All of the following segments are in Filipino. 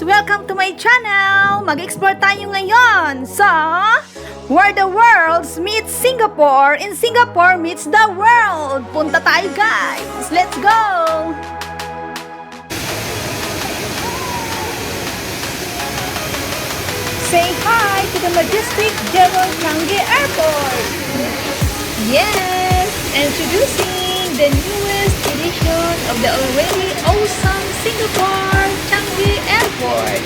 Welcome to my channel! Mag-explore tayo ngayon sa Where the World Meets Singapore and Singapore Meets the World! Punta tayo guys! Let's go! Say hi to the majestic Jewel Changi Airport! Yes! Introducing the newest edition of the already awesome Singapore Changi Airport.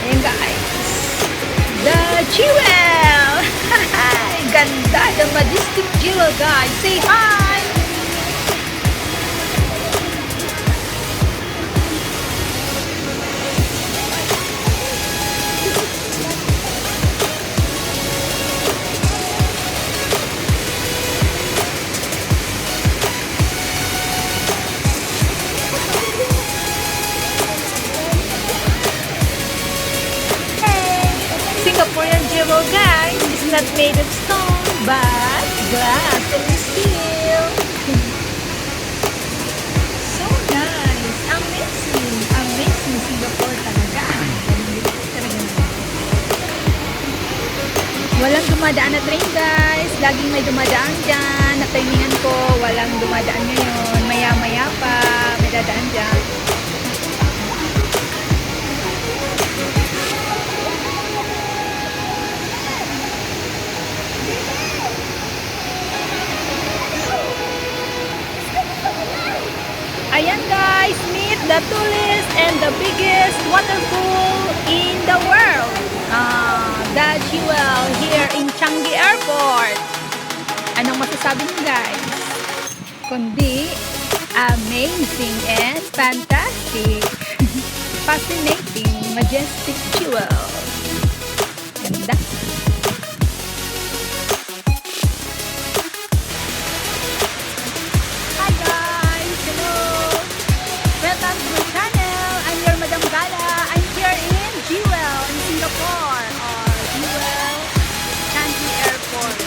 Ayan guys, the Jewel! Ganda, the majestic Jewel guys. Say hi! Singaporean Jewel guys is not made of stone but glass and steel. So nice, amazing Singapore talaga. Walang dumadaan na train guys, laging may dumadaan dyan. Natimingan ko, walang dumadaan ngayon. Maya pa, may dadaan dyan. Ayan guys, meet the tallest and the biggest waterfall in the world. The Jewel here in Changi Airport. Anong masasabi niyo guys? Kundi amazing and fantastic. Fascinating, majestic Jewel. Ganda. Welcome to my channel. I'm your Madam Gala. I'm here in Jewel in Singapore or Jewel Changi Airport.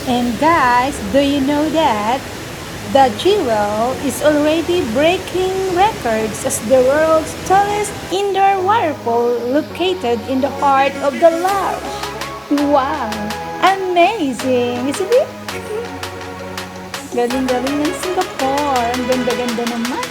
And guys, do you know that the Jewel is already breaking records as the world's tallest indoor waterfall located in the heart of the lush? Wow! Amazing! Isn't it? Galing-galing ng Singapore. Ang ganda-ganda naman.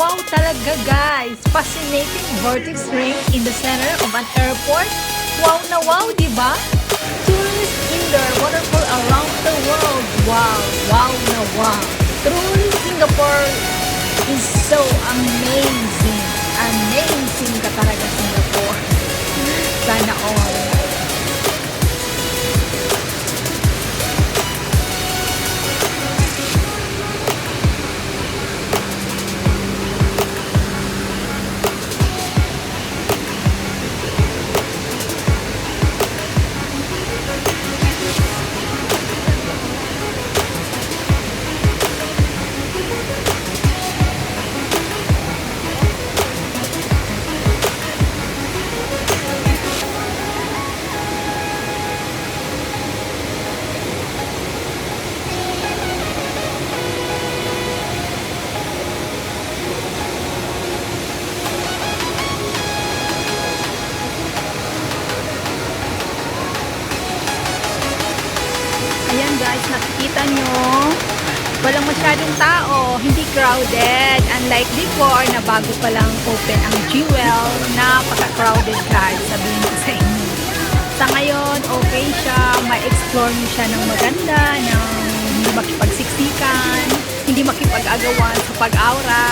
Wow talaga guys! Fascinating vortex ring in the center of an airport. Wow na wow, diba? Tourist indoor waterfall around the world. Wow! Wow na wow! Truly Singapore is so amazing. Amazing ka talaga Singapore. Sana all. Ayan guys, nakikita nyo, walang masyadong tao, hindi crowded. Unlike before na bago pa lang open ang Jewel, napaka-crowded guys, sabihin ko sa inyo. Sa ngayon, okay siya, ma-explore nyo siya ng maganda, ng hindi makipagsiksikan, hindi makipag-agawan sa pag-aura.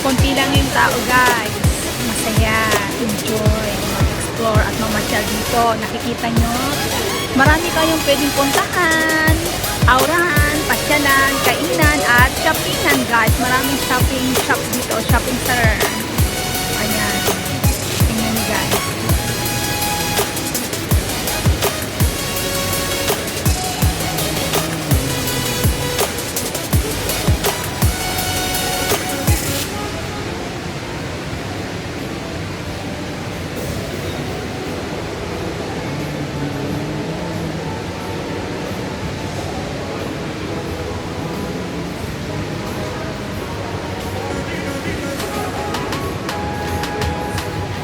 Konti lang yung tao, guys. Masaya, enjoy, mag-explore at mamasyal dito. Nakikita nyo, marami kayong pwedeng puntahan, aurahan, pasyalan, kainan, at shoppingan, guys. Maraming shopping shops dito, shopping center. Ayan. Tingnan nyo, guys.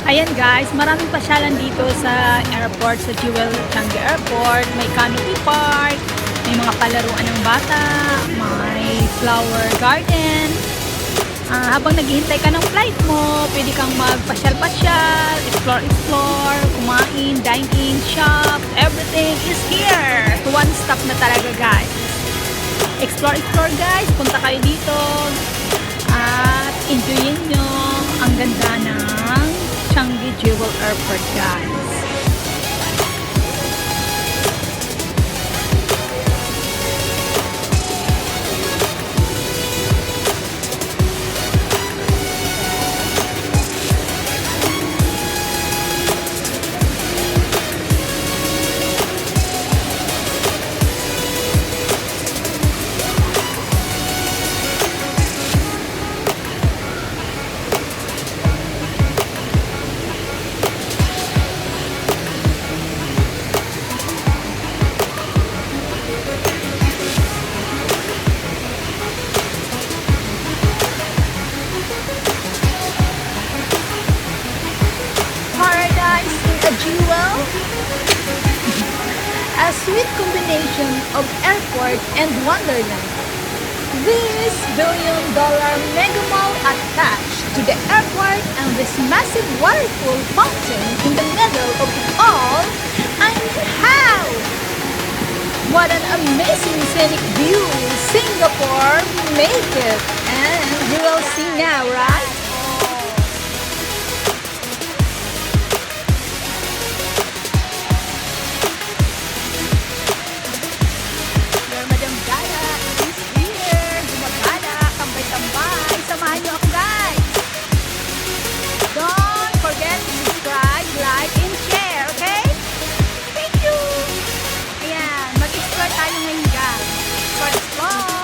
Ayan guys, maraming pasyalan dito sa airport, sa Jewel Changi Airport. May canopy park, may mga palaruan ng bata, may flower garden. Habang naghihintay ka ng flight mo, pwede kang magpasyal-pasyal, explore, kumain, dine-in, shop, everything is here. One stop na talaga guys. Explore guys, punta kayo dito at enjoyin nyo ang ganda ng Changi Jewel Airport guys. Jewel, a sweet combination of airport and wonderland. This billion-dollar mega mall attached to the airport and this massive waterfall fountain in the middle of it all. I mean, how? What an amazing scenic view Singapore make it, and you will see now, right? Samahan niyo ako guys. Don't forget to subscribe, like, and share, okay? Thank you! Ayan, mag-explore tayo ngayon guys. Explore!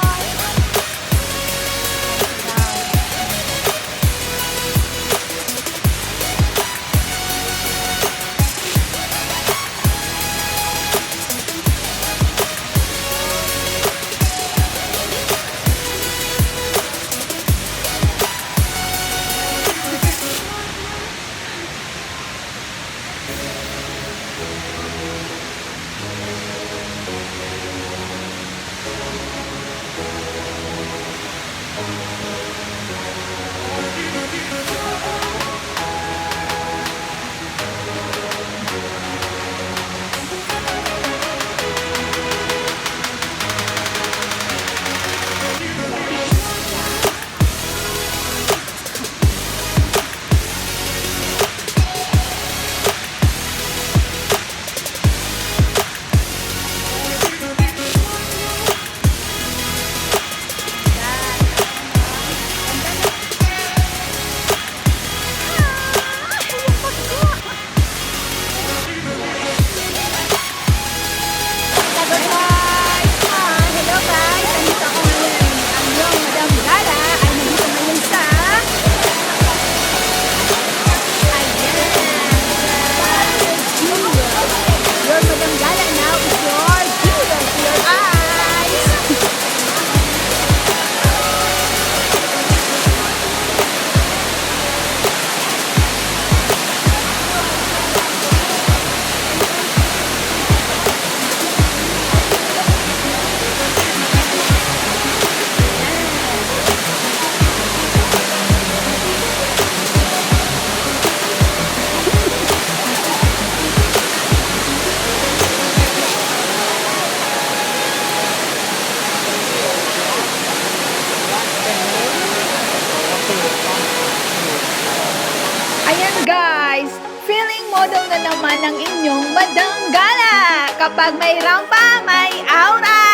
Ayan guys, feeling model na naman ang inyong Madam Gala. Kapag may rampa, may aura.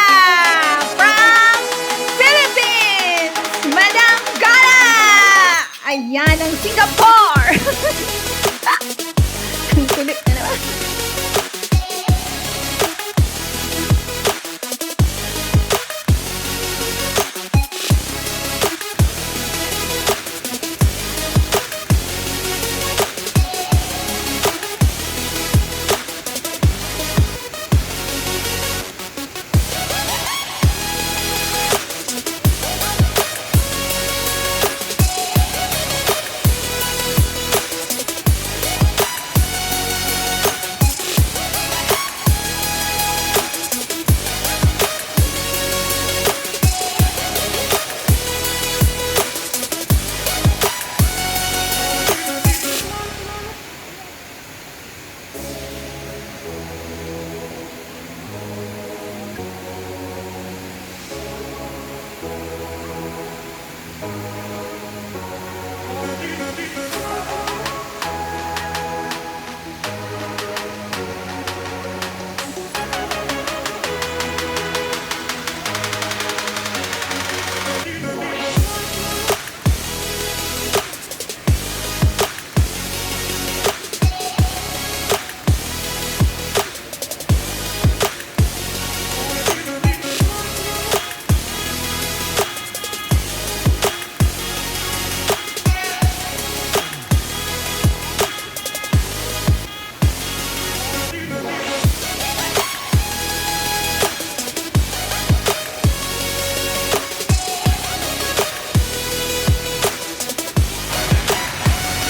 From Philippines, Madam Gala. Ayan ang Singapore. Ang kulit na naman.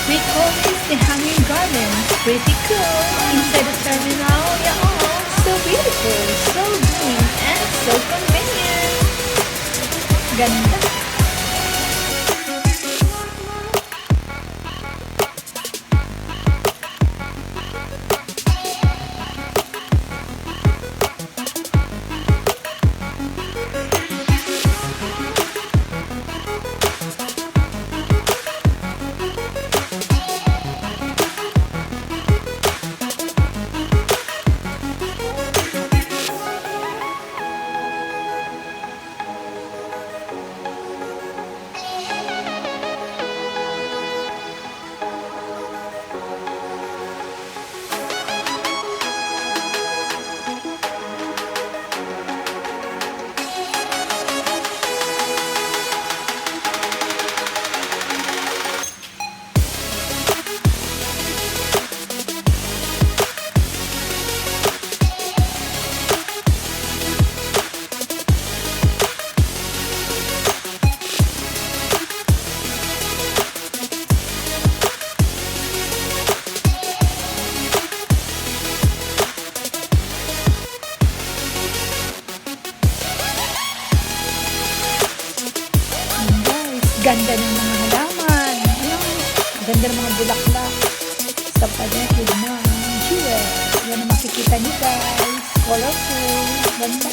We call this the hanging garden. Pretty cool. Inside the terminal, yeah, oh, so beautiful, so green, and so convenient. Ganda. Ganda ng mga halaman. Ganda ng mga bulaklak sa paligid ng jewel. Yan ang makikita niyo guys. Colorful. Ganda.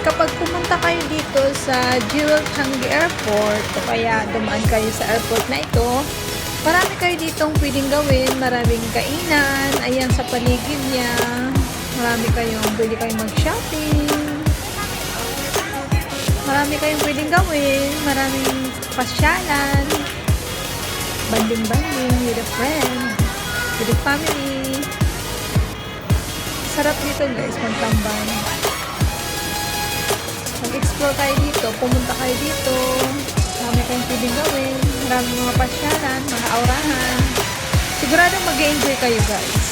kapag pumunta kayo dito sa Jewel Changi Airport o kaya dumaan kayo sa airport na ito, marami kayo ditong pwedeng gawin, maraming kainan, ayan sa paligid niya, pwede kayong mag-shopping, marami kayong pwedeng gawin, maraming pasyalan, banding-banding with a friend, with a family. Sarap dito guys, magtambay. Mag-explore kayo dito, pumunta kayo dito, marami kayong pwedeng gawin, maraming mga pasyalan, mga aurahan. Siguradong mag-enjoy kayo guys.